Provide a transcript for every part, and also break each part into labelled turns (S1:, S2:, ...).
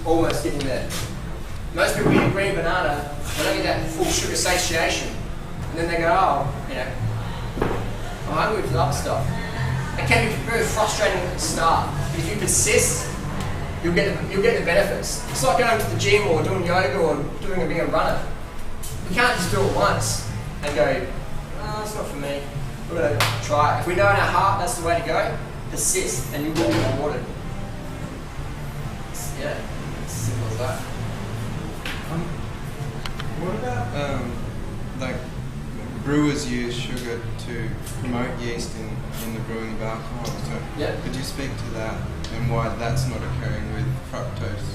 S1: almost getting there. Most people eat a green banana, they don't get that full sugar satiation. And then they go, oh, you know, I'm hungry for the other stuff. It can be very frustrating at the start. But if you persist, you'll get the benefits. It's like going to the gym or doing yoga or being a runner. You can't just do it once and go, oh, it's not for me. We're going to try it. If we know in our heart that's the way to go, persist and you will be rewarded. Yeah, it's as simple as that.
S2: What about like brewers use sugar to promote yeast in the brewing of alcohol? So
S1: yep.
S2: Could you speak to that and why that's not occurring with fructose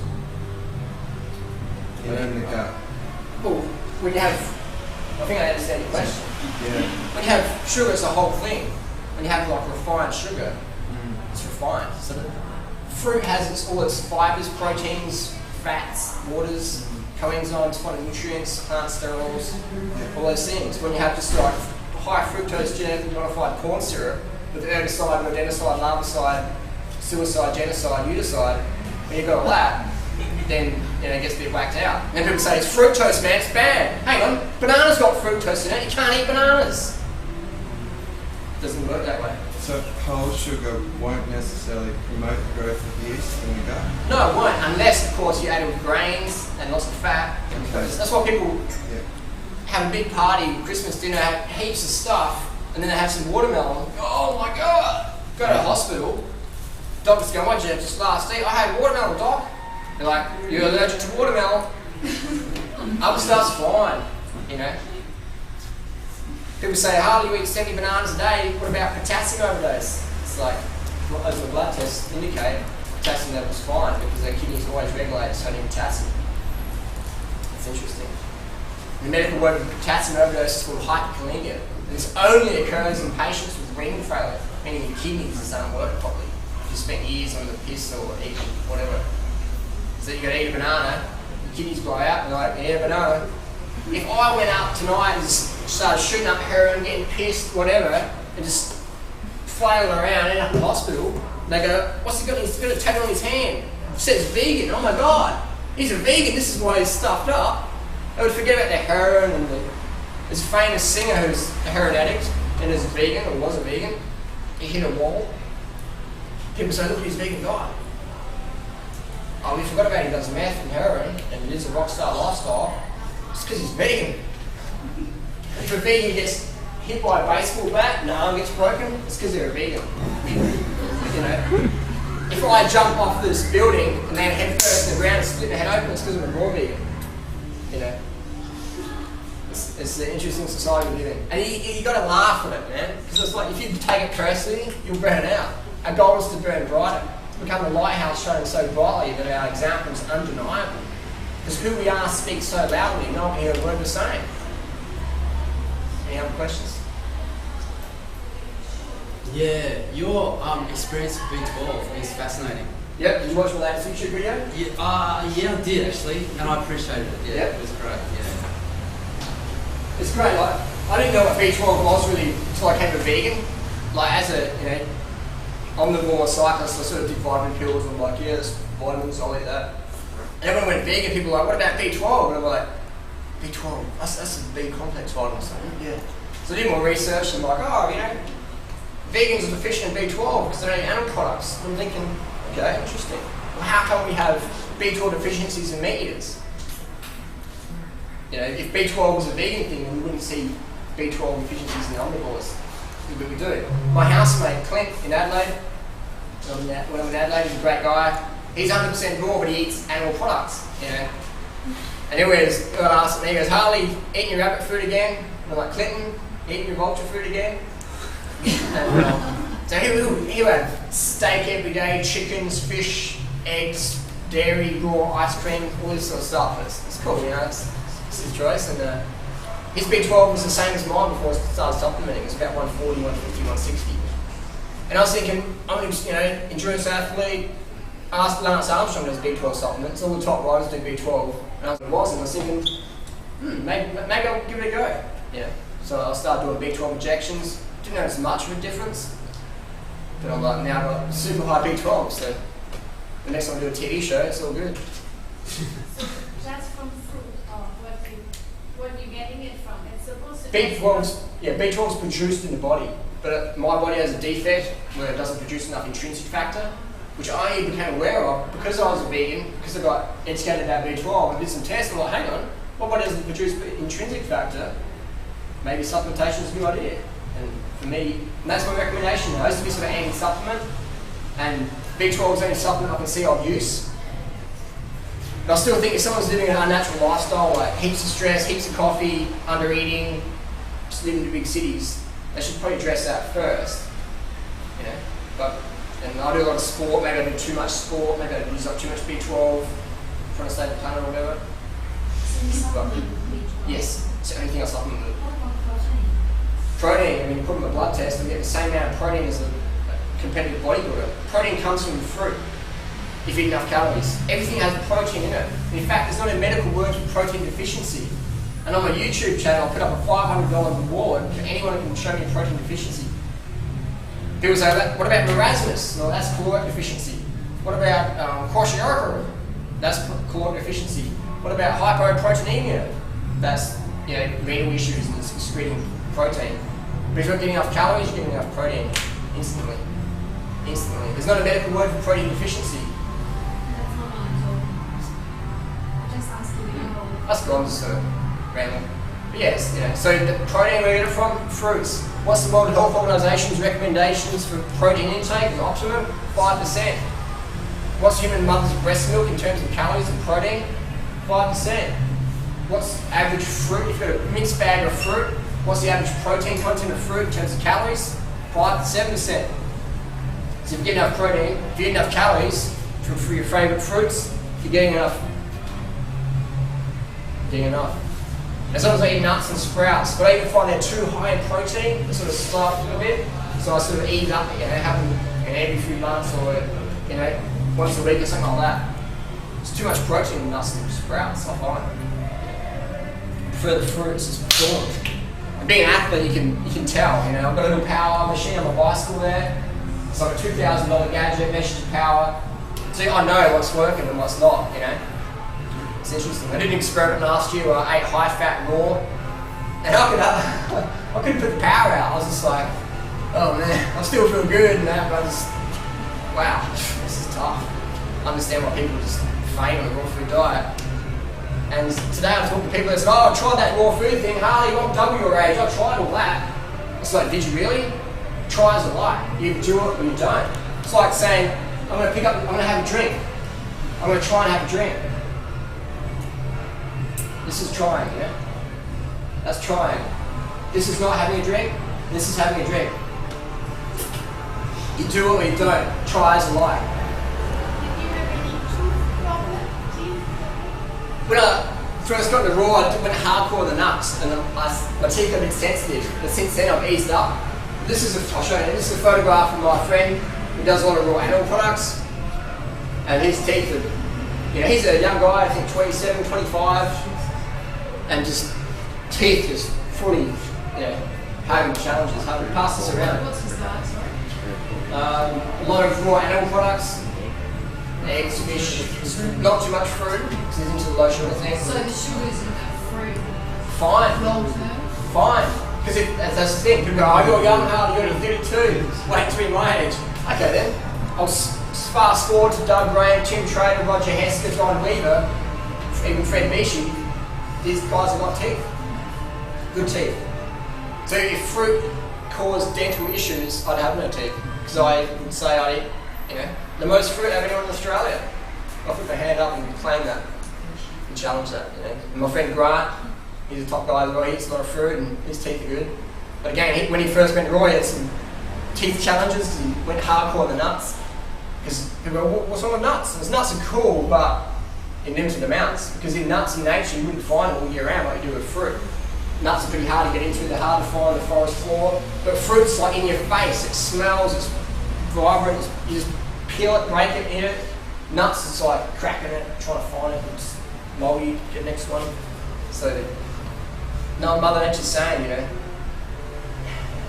S2: in the gut?
S1: Well, when you have, I think I understand your question.
S2: Yeah.
S1: When you have sugar, it's a whole thing. When you have like refined sugar, it's refined. So the fruit has all its fibers, proteins, fats, waters, coenzymes, phytonutrients, plant sterols, all those things. When you have just like high fructose genetically modified corn syrup with herbicide, rodenticide, larvicide, suicide, genocide, uticide, when you've got all that, then it gets a bit whacked out. And then people say, it's fructose, man, it's bad. Hang on, banana's got fructose in it, you can't eat bananas. It doesn't work that way.
S2: So whole sugar won't necessarily promote the growth of yeast in the gut?
S1: No, it won't, unless, of course, you add it with grains and lots of fat.
S2: Okay.
S1: That's why people have a big party, Christmas dinner, have heaps of stuff, and then they have some watermelon. Oh my God! Go to the hospital. Doctors go, what did you have just last eat? I had watermelon, doc. They're like, you're allergic to watermelon. Other stuff's fine, you know. People say, Harley, you eat 70 bananas a day, what about potassium overdose? It's like, as the blood tests indicate, potassium level's fine because their kidneys always regulate sodium potassium. It's interesting. The medical word for potassium overdose is called hyperkalemia. This only occurs in patients with renal failure, meaning your kidneys just aren't working properly. You spent years on the piss or eating whatever. So you gotta eat a banana, your kidneys blow out, and you're like, yeah, banana. If I went out tonight and just started shooting up heroin, getting pissed, whatever, and just flailing around, end up in the hospital, and they go, what's he got? He's got a tattoo on his hand. It says vegan. Oh my God, he's a vegan, this is why he's stuffed up. They would forget about the heroin and there's a famous singer who's a heroin addict and is a vegan or was a vegan. He hit a wall. People say, look at his vegan guy. Oh, we forgot about he does meth and heroin and lives a rock star lifestyle. It's because he's vegan. If a vegan gets hit by a baseball bat and the arm gets broken, it's because they're a vegan. You know? If I jump off this building and then head first in the ground and split my head open, it's because I'm a raw vegan. You know? It's an interesting society we live in. And you got to laugh at it, man. Because it's like, if you take it personally, you'll burn out. Our goal is to burn brighter. To become a lighthouse shining so brightly that our example is undeniable. Because who we are speaks so loudly, no one can hear a word we're saying. Any other questions?
S3: Yeah, your experience with B12 is fascinating.
S1: Yep, did you watch my latest YouTube video?
S3: Yeah, I did actually, and I appreciated it. Yeah,
S1: yep.
S3: It was great. Yeah,
S1: it's great. Like, I didn't know what B12 was really until I became a vegan. Like, as a omnivore cyclist, I sort of did vitamin pills. And I'm like, yeah, there's vitamins, I'll eat that. And everyone went vegan. People were like, what about B12? And I'm like, B12, that's a B complex vitamin. So, yeah. So I did more research and I'm like, oh, vegans are deficient in B12 because they don't eat animal products. And I'm thinking, okay, interesting. Well, how come we have B12 deficiencies in meat eaters? If B12 was a vegan thing, we wouldn't see B12 deficiencies in the omnivores. But we do. My housemate, Clint, in Adelaide, when I'm in Adelaide, he's a great guy. He's 100% raw, but he eats animal products, And anyways, I asked him, he goes, Harley, eating your rabbit food again? And I'm like, Clinton, eating your vulture food again? And, so he'll have steak every day, chickens, fish, eggs, dairy, raw ice cream, all this sort of stuff. It's cool, it's his choice. And his B12 was the same as mine before I started supplementing. It's about 140, 150, 160. And I was thinking, I'm an endurance athlete. I asked Lance Armstrong does B12 supplements. All the top riders do B12. And I was thinking, maybe I'll give it a go. Yeah. So I started doing B12 injections. Didn't notice much of a difference. But I'm like, now I've got super high B12, so the next time I do a TV show, it's all good.
S4: So that's from fruit or what you're getting it from. It's supposed to
S1: B12 is produced in the body, but my body has a defect where it doesn't produce enough intrinsic factor, which I only became aware of because I was a vegan, because I got educated about B12 and did some tests. I'm like, hang on, my body doesn't produce intrinsic factor. Maybe supplementation is a good idea. And for me, and that's my recommendation. I used to be sort of anti-supplement, and B12 is the only supplement I can see of use. But I still think if someone's living an unnatural lifestyle, like heaps of stress, heaps of coffee, under eating, just living in big cities, they should probably address that first. You know, and I do a lot of sport. Maybe I do too much sport. Maybe I use up too much B12, trying to stay the planet or whatever.
S4: So you supplement B12?
S1: Yes, it's the only thing I supplement with. Protein, I mean, you put in a blood test and you get the same amount of protein as a competitive bodybuilder. Protein comes from fruit, if you eat enough calories. Everything has protein in it. In fact, there's not a medical word for protein deficiency. And on my YouTube channel, I'll put up a $500 reward for anyone who can show me a protein deficiency. People say, what about marasmus? Well, that's caloric deficiency. What about kwashiorkor? That's caloric deficiency. What about hypoproteinemia? That's renal issues and it's excreting protein. But if you're not getting enough calories, you're getting enough protein instantly. Instantly. There's not a medical word for protein deficiency.
S4: That's not what I told you. I just asked you.
S1: That's gone, just sort of random. But yes, so the protein we get it from fruits. What's the World Health Organization's recommendations for protein intake? The optimum, 5%. What's human mother's breast milk in terms of calories and protein? 5%. What's average fruit? If you've got a mixed bag of fruit, what's the average protein content of fruit in terms of calories? 5 to 7%. So if you get enough protein, if you get enough calories for your favourite fruits, you're getting enough. As long as I eat nuts and sprouts, but I even find they're too high in protein, they sort of slow up a little bit. So I sort of ease up, have them every few months or once a week or something like that. It's too much protein in nuts and sprouts, I find. I prefer the fruits as performed. And being an athlete, you can tell. I've got a little power machine on my bicycle there. It's like a $2,000 gadget, measures your power. So I know what's working and what's not. It's interesting. I did an experiment last year where I ate high-fat raw, and I couldn't put the power out. I was just like, oh man, I still feel good and that, but I just, wow, this is tough. I understand why people just faint on the raw food diet. And today I talked to people that said, oh, I tried that raw food thing, Harley, I'm double your age, I tried all that. It's like, did you really? Try as a light. You do it or you don't. It's like saying, I'm going to have a drink. I'm going to try and have a drink. This is trying, That's trying. This is not having a drink, this is having a drink. You do it or you don't. Try as a light.
S4: Did you have any tooth problem, teeth?
S1: When I first got into raw, I went hardcore on the nuts, and my teeth got a bit sensitive. But since then, I've eased up. I'll show you. This is a photograph of my friend who does a lot of raw animal products, and his teeth are, he's a young guy, I think 27, 25, and just teeth just fully, having challenges. Having to pass this around.
S4: What's his diet, sorry?
S1: A lot of raw animal products, eggs, fish, not too much fruit, because he's into the low sugar thing.
S4: So the sugar's in the fruit
S1: Fine.
S4: long term?
S1: Fine. Because that's the thing. People go, oh, you're young, Harley, you're 32. Wait to be my age. Okay then. I'll fast forward to Doug Graham, Tim Trader, Roger Hesketh, Don Weaver, even Fred Mishi. These guys have got teeth. Good teeth. So if fruit caused dental issues, I'd have no teeth. Because I would say I eat, the most fruit out of anyone in Australia. I'll put my hand up and claim that and challenge that. And my friend Grant, he's a top guy as well. He eats a lot of fruit and his teeth are good. But again, when he first went raw, he had some teeth challenges because he went hardcore on the nuts. Because people go, what's wrong with nuts? And nuts are cool, but in limited amounts. Because in nuts in nature, you wouldn't find it all year round like you do with fruit. Nuts are pretty hard to get into, they're hard to find on the forest floor. But fruit's like in your face, it smells, it's vibrant, you just peel it, break it, eat it. Nuts, it's like cracking it, trying to find it, it's moldy, get the next one. So, no, Mother Nature's saying,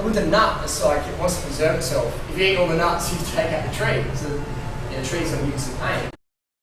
S1: with the nut, it's like it wants to preserve itself. If you eat all the nuts, you take out the tree. So, the tree's going to give you some pain.